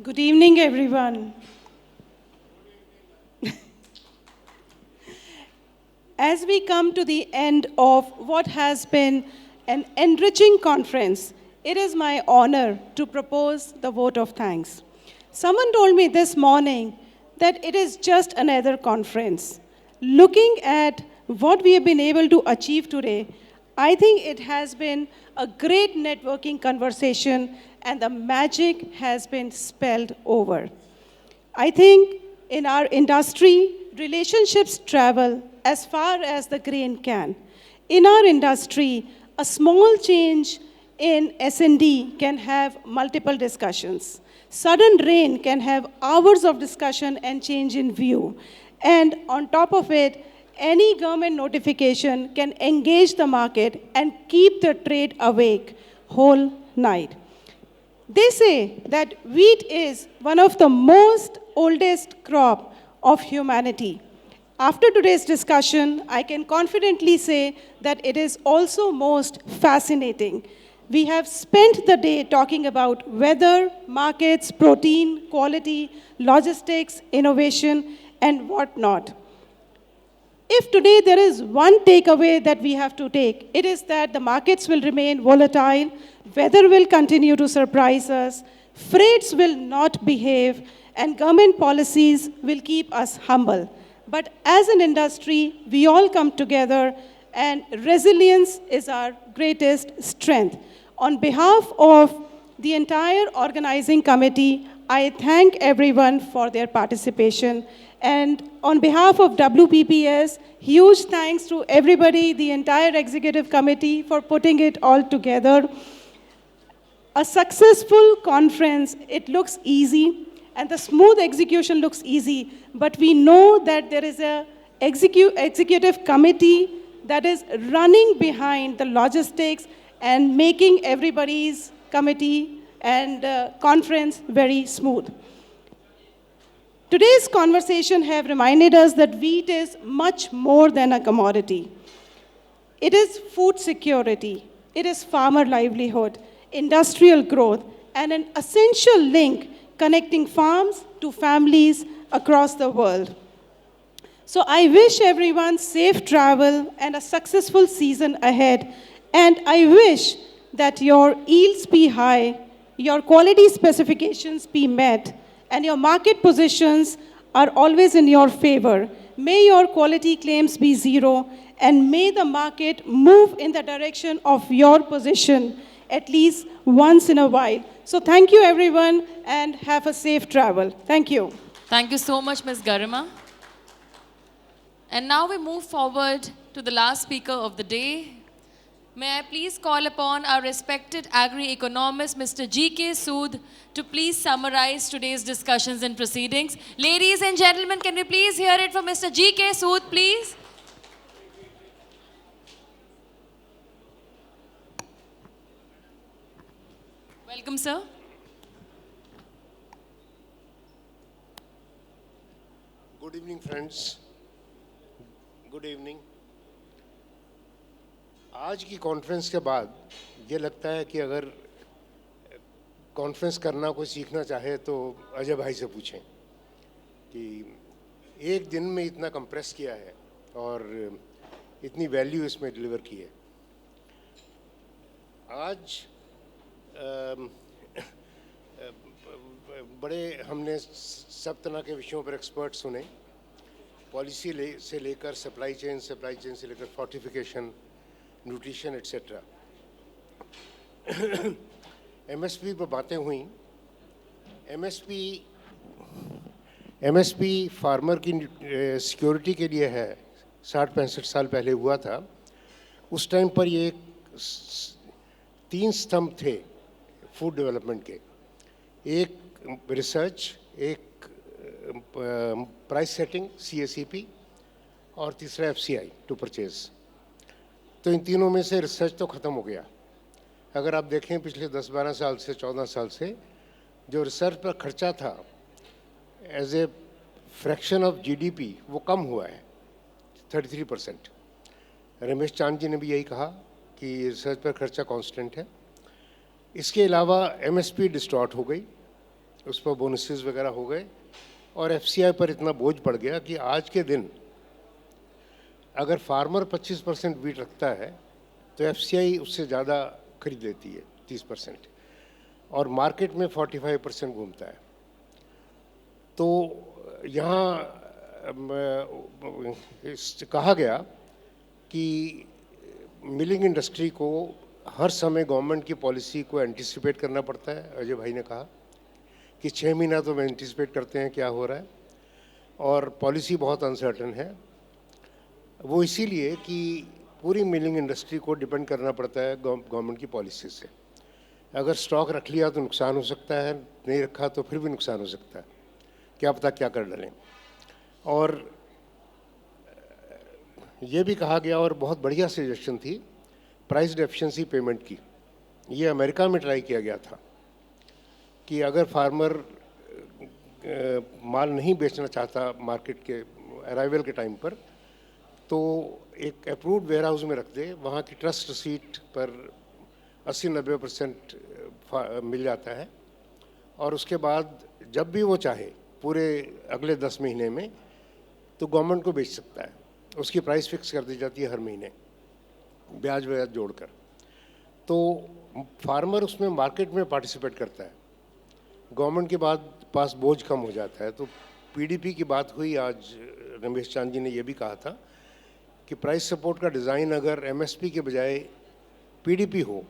Good evening, everyone. As we come to the end of what has been an enriching conference, it is my honor to propose the vote of thanks. Someone told me this morning that it is just another conference. Looking at what we have been able to achieve today, I think it has been a great networking conversation and the magic has been spelled over. I think in our industry, relationships travel as far as the grain can. In our industry, a small change in S&D can have multiple discussions. Sudden rain can have hours of discussion and change in view. And on top of it, any government notification can engage the market and keep the trade awake whole night. They say that wheat is one of the most oldest crop of humanity. After today's discussion, I can confidently say that it is also most fascinating. We have spent the day talking about weather, markets, protein, quality, logistics, innovation, and whatnot. If today there is one takeaway that we have to take, it is that the markets will remain volatile, weather will continue to surprise us, freights will not behave, and government policies will keep us humble. But as an industry, we all come together, and resilience is our greatest strength. On behalf of the entire organizing committee, I thank everyone for their participation. And on behalf of WPPS, huge thanks to everybody, the entire executive committee for putting it all together. A successful conference, it looks easy, and the smooth execution looks easy, but we know that there is a executive committee that is running behind the logistics and making everybody's committee and conference very smooth. Today's conversation have reminded us that wheat is much more than a commodity. It is food security, it is farmer livelihood, industrial growth, and an essential link connecting farms to families across the world. So I wish everyone safe travel and a successful season ahead. And I wish that your yields be high, your quality specifications be met, and your market positions are always in your favor. May your quality claims be zero, and may the market move in the direction of your position at least once in a while. So thank you, everyone, and have a safe travel. Thank you. Thank you so much, Ms. Garima. And now we move forward to the last speaker of the day. May I please call upon our respected agri-economist, Mr. G.K. Sood, to please summarize today's discussions and proceedings. Ladies and gentlemen, can we please hear it from Mr. G.K. Sood, please? Welcome, sir. Good evening, friends. Good evening. आज की conference के बाद ये लगता है कि अगर conference करना कोई सीखना चाहे तो अजय भाई से पूछें कि एक दिन में इतना कंप्रेस किया है और इतनी वैल्यू इसमें डिलीवर की है. आज बड़े हमने सब तरह के विषयों पर एक्सपर्ट सुने, पॉलिसी से लेकर सप्लाई चेन से लेकर फोर्टिफिकेशन, न्यूट्रिशन एट्सेट्रा. एमएसपी पर बातें हुई. एमएसपी फार्मर की सिक्योरिटी के लिए है. 60-65 साल पहले हुआ था. उस टाइम पर ये 3 स्तंभ थे फूड डेवलपमेंट के. एक रिसर्च, एक प्राइस सेटिंग CACP और तीसरा FCI टू परचेज. तो इन तीनों में से रिसर्च तो ख़त्म हो गया. अगर आप देखें पिछले 10-12 साल से 14 साल से जो रिसर्च पर खर्चा था as a fraction of GDP वो कम हुआ है 33%. रमेश चांद जी ने भी यही कहा कि रिसर्च पर खर्चा कांस्टेंट है. इसके अलावा MSP डिस्टॉर्ट हो गई. उस पर बोनसेस वगैरह हो गए और एफसीआई पर इतना बोझ पड़ गया कि आज के दिन अगर फार्मर 25% वीट रखता है तो एफसीआई उससे ज़्यादा खरीद लेती है 30%, और मार्केट में 45% घूमता है। तो यहाँ कहा गया कि मिलिंग इंडस्ट्री को हर समय गवर्नमेंट की पॉलिसी को एंटिसिपेट करना पड़ता है। अजय भाई ने कहा कि 6 महीना तो हम एंटिसिपेट करते हैं क्या हो रहा है, और पॉलिसी बहुत अनसर्टन है। वो इसीलिए कि पूरी मिलिंग इंडस्ट्री को डिपेंड करना पड़ता है गवर्नमेंट की पॉलिसी से। अगर स्टॉक रख लिया तो नुकसान हो सकता है, नहीं रखा तो फिर भी नुकसान हो सकता है, क्या पता क्या कर डालें। और ये भी कहा गया, और बहुत बढ़िया सजेशन थी, प्राइस एफिशिएंसी पेमेंट की। ये अमेरिका में ट्राई किया गया था कि अगर फार्मर माल नहीं बेचना चाहता मार्केट के अराइवल के टाइम पर, तो एक अप्रूव्ड वेयर हाउस में रख दे, वहाँ की ट्रस्ट रसीट पर 80-90% मिल जाता है, और उसके बाद जब भी वो चाहे पूरे अगले 10 महीने में तो गवर्नमेंट को बेच सकता है। उसकी प्राइस फिक्स कर दी जाती है हर महीने, ब्याज व्याज जोड़कर। तो फार्मर उसमें मार्केट में पार्टिसिपेट करता है, गवर्नमेंट के बाद पास बोझ कम हो जाता है। तो पीडीपी की बात हुई आज, रमेश चांद जी ने यह भी कहा था कि प्राइस सपोर्ट का डिज़ाइन अगर एमएसपी के बजाय पीडीपी हो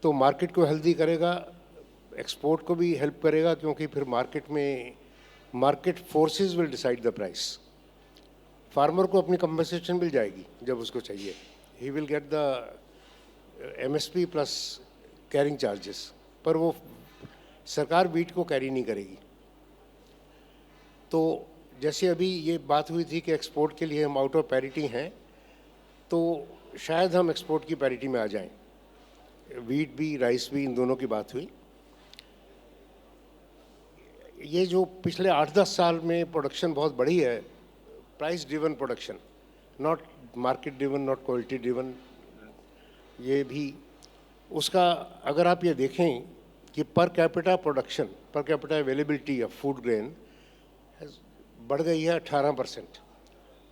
तो मार्केट को हेल्दी करेगा, एक्सपोर्ट को भी हेल्प करेगा, क्योंकि फिर market forces will decide the price. Farmer को अपनी कंपनसेशन मिल जाएगी जब उसको चाहिए, he will get the MSP plus carrying charges, पर वो सरकार वीट को कैरी नहीं करेगी। तो जैसे अभी ये बात हुई थी कि एक्सपोर्ट के लिए हम आउट ऑफ पैरिटी हैं, तो शायद हम एक्सपोर्ट की पैरिटी में आ जाएं। वीट भी, राइस भी, इन दोनों की बात हुई। ये जो पिछले 8-10 साल में प्रोडक्शन बहुत बढ़ी है, price driven production, not market driven, not quality driven, ये भी उसका अगर आप ये देखें कि per capita production, per capita availability of food grain बढ़ गई है 18%,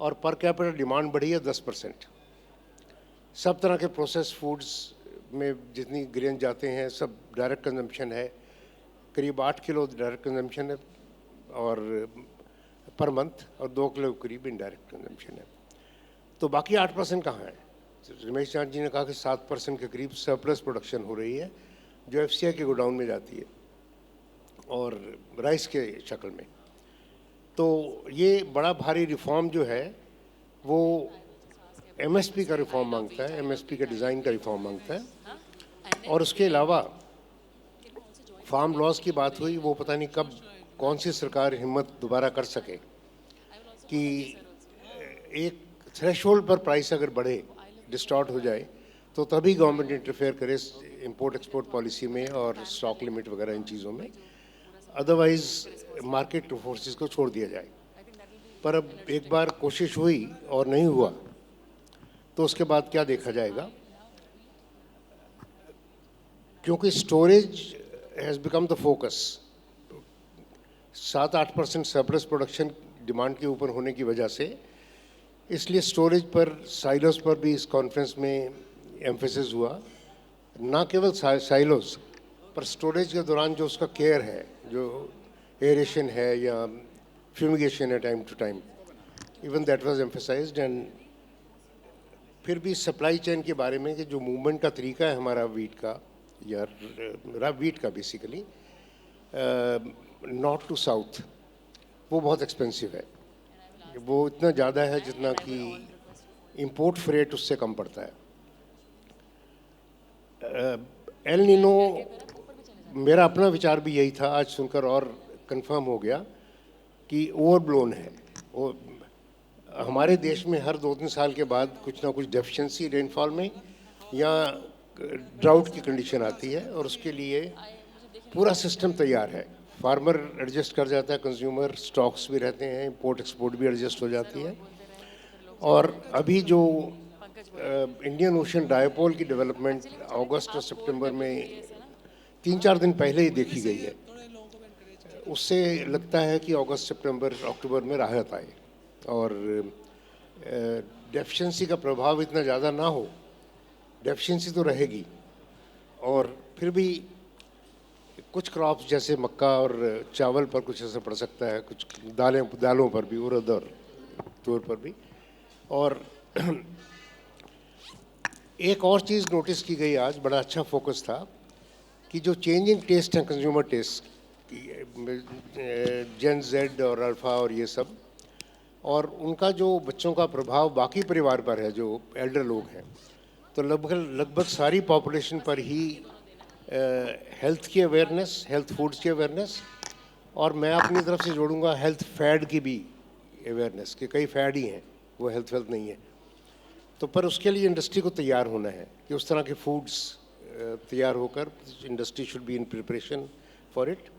और पर कैपिटा डिमांड बढ़ी है 10%। सब तरह के प्रोसेस फूड्स में जितनी ग्रेन जाते हैं सब डायरेक्ट कंजम्पशन है, करीब 8 किलो डायरेक्ट कंजम्पशन है और पर मंथ, और 2 किलो करीब इनडायरेक्ट कंजम्पशन है। तो बाकी 8% कहाँ है? रमेश चांद जी ने कहा कि 7% के करीब सरप्लस प्रोडक्शन हो रही है जो एफसीआई के गोडाउन में जाती है, और राइस के शक्ल में। तो ये बड़ा भारी रिफॉर्म जो है वो एमएसपी का रिफॉर्म मांगता है, एमएसपी के डिज़ाइन का रिफॉर्म मांगता है। और उसके अलावा फार्म लॉस की बात हुई, वो पता नहीं कब कौन सी सरकार हिम्मत दोबारा कर सके कि एक थ्रेशोल्ड पर प्राइस अगर बढ़े, डिस्टॉर्ट हो जाए, तो तभी गवर्नमेंट इंटरफेयर करे इंपोर्ट एक्सपोर्ट पॉलिसी में और स्टॉक लिमिट वगैरह इन चीज़ों में। अदरवाइज मार्केट फोर्सेस को छोड़ दिया जाए। पर अब एक बार कोशिश हुई और नहीं हुआ, तो उसके बाद क्या देखा जाएगा, क्योंकि storage has become the focus. 7-8% surplus production demand के ऊपर होने की वजह से, इसलिए स्टोरेज पर, साइलोस पर भी इस कॉन्फ्रेंस में एम्फेसिस हुआ। ना केवल साइलोस पर स्टोरेज के दौरान जो उसका केयर है, जो एरेशन है या फ्यूमिगेशन है time to time, even that was emphasised. And फिर भी सप्लाई चेन के बारे में कि जो मूवमेंट का तरीका है हमारा वीट का, या वीट का बेसिकली नॉर्थ टू साउथ, वो बहुत एक्सपेंसिव है। वो इतना ज़्यादा है जितना कि इंपोर्ट फ्रेट उससे कम पड़ता है। एल नीनो, मेरा अपना विचार भी यही था, आज सुनकर और कंफर्म हो गया कि ओवरब्लोन है। वो हमारे देश में हर 2-3 साल के बाद कुछ ना कुछ डेफिशिएंसी रेनफॉल में या ड्राउट की कंडीशन आती है, और उसके लिए पूरा सिस्टम तैयार है। फार्मर एडजस्ट कर जाता है, कंज्यूमर, स्टॉक्स भी रहते हैं, इंपोर्ट एक्सपोर्ट भी एडजस्ट हो जाती है। और अभी जो इंडियन ओशन डायपोल की डेवलपमेंट अगस्त और सितंबर में 3-4 दिन पहले ही देखी गई है, उससे लगता है कि अगस्त सितंबर अक्टूबर में राहत आए और डेफिशिएंसी का प्रभाव इतना ज़्यादा ना हो। डेफिशिएंसी तो रहेगी और फिर भी कुछ क्रॉप्स जैसे मक्का और चावल पर कुछ असर पड़ सकता है, कुछ दालों पर भी, उड़द और तूर पर भी। और एक और चीज़ नोटिस की गई आज, बड़ा अच्छा फोकस था कि जो चेंजिंग टेस्ट हैं, कंज्यूमर टेस्ट, जेन जेड और अल्फ़ा और ये सब, और उनका जो बच्चों का प्रभाव बाकी परिवार पर है, जो एल्डर लोग हैं, तो लगभग सारी पॉपुलेशन पर ही हेल्थ की अवेयरनेस, हेल्थ फूड्स की अवेयरनेस, और मैं अपनी तरफ से जोड़ूंगा हेल्थ फैड की भी अवेयरनेस, कि कई फैड ही हैं, वो हेल्थ नहीं है। तो पर उसके लिए इंडस्ट्री को तैयार होना है कि उस तरह के फूड्स तैयार होकर industry should be in preparation for it.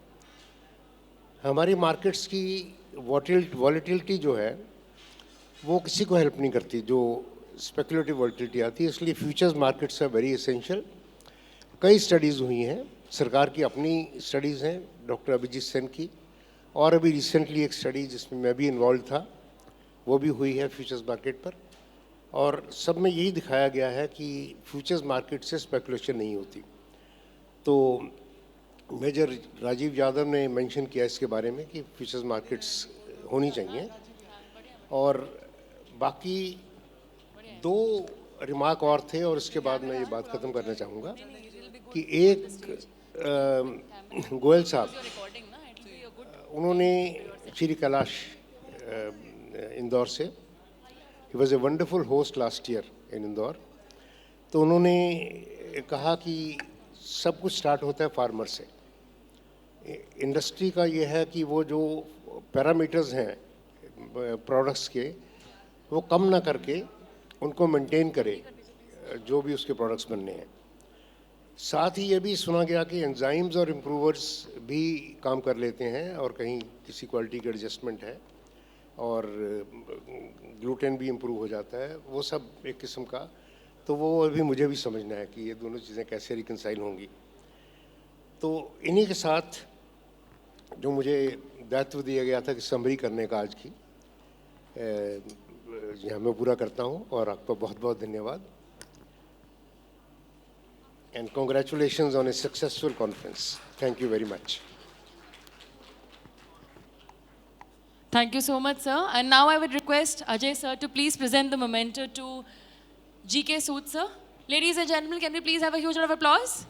हमारी मार्केट्स की वॉलेटिलिटी जो है वो किसी को हेल्प नहीं करती, जो स्पेकुलेटिव वॉलेटिलिटी आती है, इसलिए futures markets are very essential. कई स्टडीज़ हुई हैं, सरकार की अपनी स्टडीज़ हैं, डॉक्टर अभिजीत सेन की, और अभी रिसेंटली एक स्टडी जिसमें मैं भी इन्वॉल्व था वो भी हुई है फ्यूचर्स मार्केट पर, और सब में यही दिखाया गया है कि फ्यूचर्स मार्केट से स्पेकुलेशन नहीं होती। तो मेजर राजीव यादव ने मेंशन किया इसके बारे में कि फ्यूचर्स मार्केट्स होनी चाहिए। और बाकी दो रिमार्क और थे और इसके बाद मैं ये बात ख़त्म करना चाहूँगा कि एक गोयल साहब, उन्होंने श्री कैलाश इंदौर से, he was a wonderful host last year in Indore, तो उन्होंने कहा कि सब कुछ स्टार्ट होता है फार्मर से। इंडस्ट्री का ये है कि वो जो पैरामीटर्स हैं प्रोडक्ट्स के, वो कम ना करके उनको मेंटेन करे जो भी उसके प्रोडक्ट्स बनने हैं। साथ ही ये भी सुना गया कि एंजाइम्स और इम्प्रूवर्स भी काम कर लेते हैं और कहीं किसी क्वालिटी का एडजस्टमेंट है और ग्लूटेन भी इम्प्रूव हो जाता है, वो सब एक किस्म का। तो वो अभी मुझे भी समझना है कि ये दोनों चीज़ें कैसे रिकंसाइल होंगी। तो इन्हीं के साथ जो मुझे दायित्व दिया गया था कि समरी करने का आज की, यहाँ मैं पूरा करता हूँ और आपका बहुत बहुत धन्यवाद। And congratulations on a successful conference. Thank you very much. Thank you so much, sir. And now I would request Ajay sir to please present the memento to GK Sood sir. Ladies and gentlemen, can we please have a huge round of applause?